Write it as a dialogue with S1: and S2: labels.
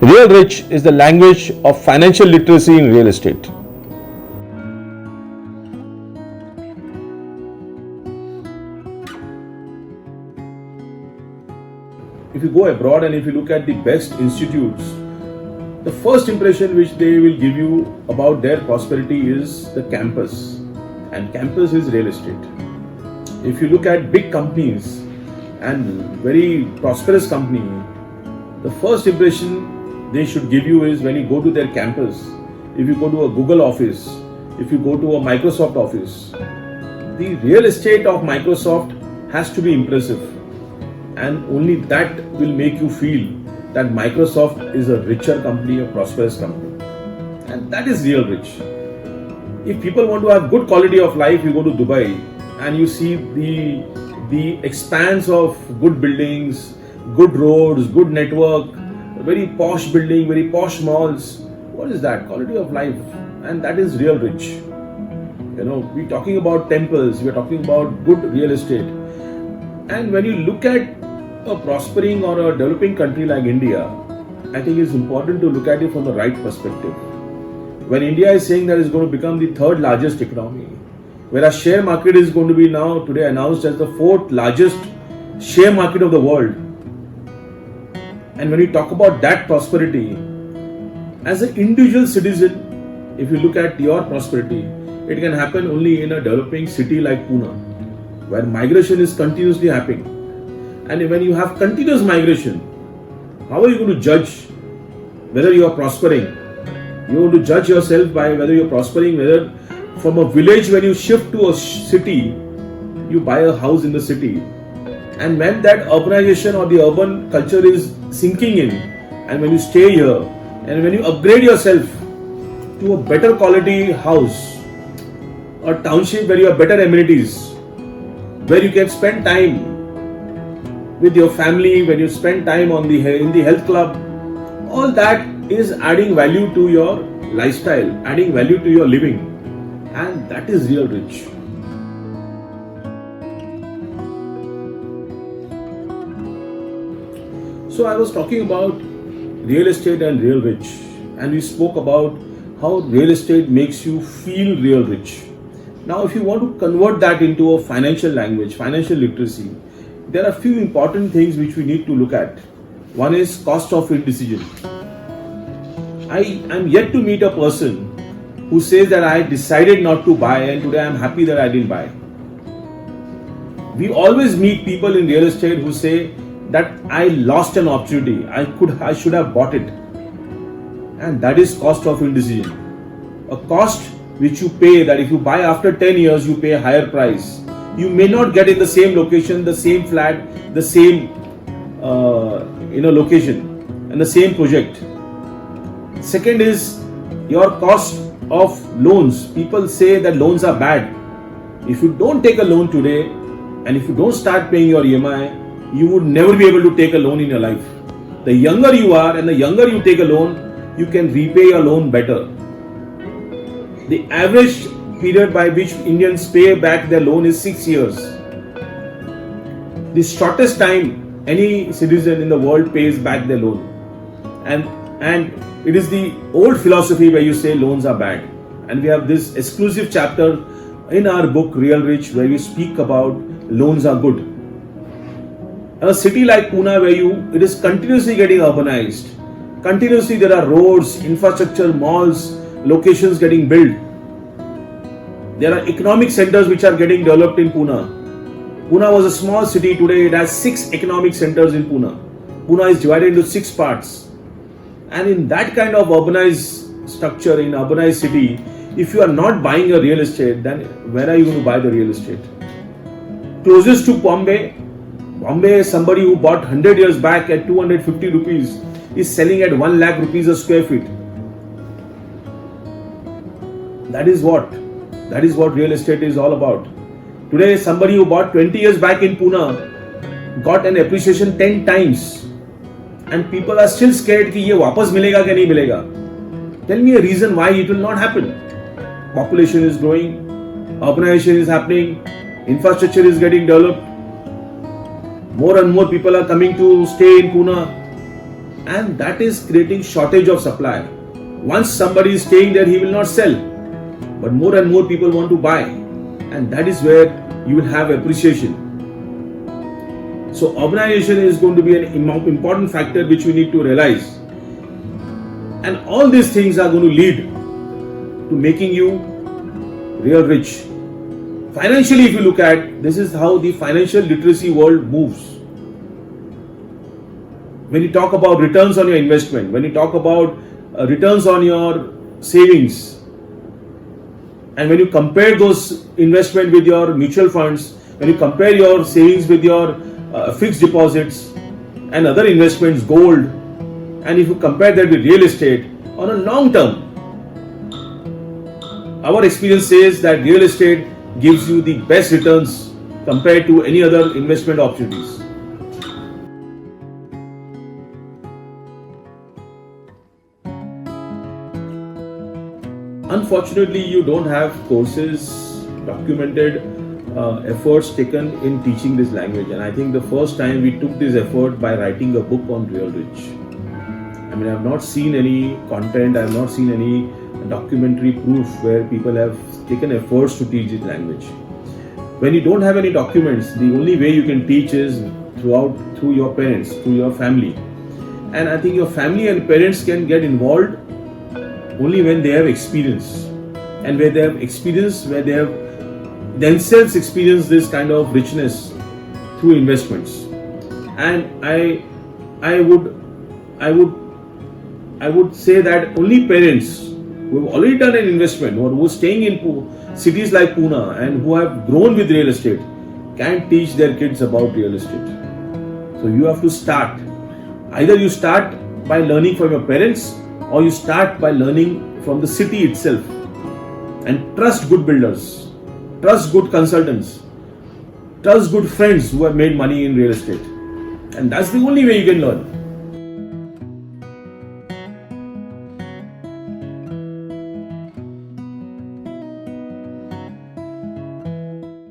S1: Real rich is the language of financial literacy in real estate. If you go abroad and if you look at the best institutes, the first impression which they will give you about their prosperity is the campus, and campus is real estate. If you look at big companies and very prosperous company, the first impression they should give you is when you go to their campus. If you go to a Google office, if you go to a Microsoft office, the real estate of Microsoft has to be impressive, and only that will make you feel that Microsoft is a richer company, a prosperous company, and that is real rich. If people want to have good quality of life, you go to Dubai and you see the expanse of good buildings, good roads, good network, very posh building, very posh malls. What is that? Quality of life, and that is real rich. We're talking about temples, we're talking about good real estate. And when you look at a prospering or a developing country like India, I think it's important to look at it from the right perspective. When India is saying that it's going to become the third largest economy, whereas share market is going to be now today announced as the fourth largest share market of the world. And when we talk about that prosperity, as an individual citizen, if you look at your prosperity, it can happen only in a developing city like Pune, where migration is continuously happening. And when you have continuous migration, how are you going to judge whether you are prospering? You want to judge yourself by whether you are prospering, whether from a village when you shift to a city, you buy a house in the city. And when that urbanization or the urban culture is sinking in, and when you stay here, and when you upgrade yourself to a better quality house, a township where you have better amenities, where you can spend time with your family, when you spend time in the health club, all that is adding value to your lifestyle, adding value to your living, and that is real rich. So I was talking about real estate and real rich, and we spoke about how real estate makes you feel real rich. Now if you want to convert that into a financial language, financial literacy, there are a few important things which we need to look at. One is cost of indecision. I am yet to meet a person who says that I decided not to buy and today I am happy that I didn't buy. We always meet people in real estate who say that I lost an opportunity, I should have bought it. And that is cost of indecision. A cost which you pay, that if you buy after 10 years, you pay a higher price. You may not get in the same location, the same flat, the same location and the same project. Second is your cost of loans. People say that loans are bad. If you don't take a loan today and if you don't start paying your EMI, you would never be able to take a loan in your life. The younger you are and the younger you take a loan, you can repay your loan better. The average period by which Indians pay back their loan is 6 years. The shortest time any citizen in the world pays back their loan. And it is the old philosophy where you say loans are bad. And we have this exclusive chapter in our book Real Rich where we speak about loans are good. A city like Pune where it is continuously getting urbanized. Continuously there are roads, infrastructure, malls, locations getting built. There are economic centers which are getting developed in Pune. Pune was a small city. Today it has 6 economic centers in Pune. Pune is divided into 6 parts. And in that kind of urbanized structure, in urbanized city, if you are not buying a real estate, then where are you going to buy the real estate? Closest to Bombay, somebody who bought 100 years back at 250 rupees is selling at 1 lakh rupees a square feet. That is what real estate is all about. Today, somebody who bought 20 years back in Pune got an appreciation 10 times. And people are still scared कि ये वापस मिलेगा क्या नहीं मिलेगा. Tell me a reason why it will not happen. Population is growing, urbanization is happening, infrastructure is getting developed. More and more people are coming to stay in Pune. and that is creating shortage of supply. Once somebody is staying there, he will not sell, but more and more people want to buy, and that is where you will have appreciation. So urbanization is going to be an important factor which we need to realize, and all these things are going to lead to making you real rich. Financially, if you look at, this is how the financial literacy world moves. When you talk about returns on your investment, when you talk about returns on your savings, and when you compare those investment with your mutual funds, when you compare your savings with your fixed deposits and other investments, gold, and if you compare that with real estate on a long term, our experience says that real estate gives you the best returns compared to any other investment opportunities. Unfortunately, you don't have courses, documented efforts taken in teaching this language, and I think the first time we took this effort by writing a book on Real Rich. I mean, I have not seen any content, I have not seen any documentary proof where people have taken efforts to teach this language. When you don't have any documents, the only way you can teach is through your parents, through your family. And I think your family and parents can get involved only when they have experience, and where they have experience, where they have themselves experienced this kind of richness through investments. And I would say that only parents who have already done an investment, or who are staying in cities like Pune and who have grown with real estate, can teach their kids about real estate. So you have to start. Either you start by learning from your parents, or you start by learning from the city itself. And trust good builders, trust good consultants, trust good friends who have made money in real estate. And that's the only way you can learn.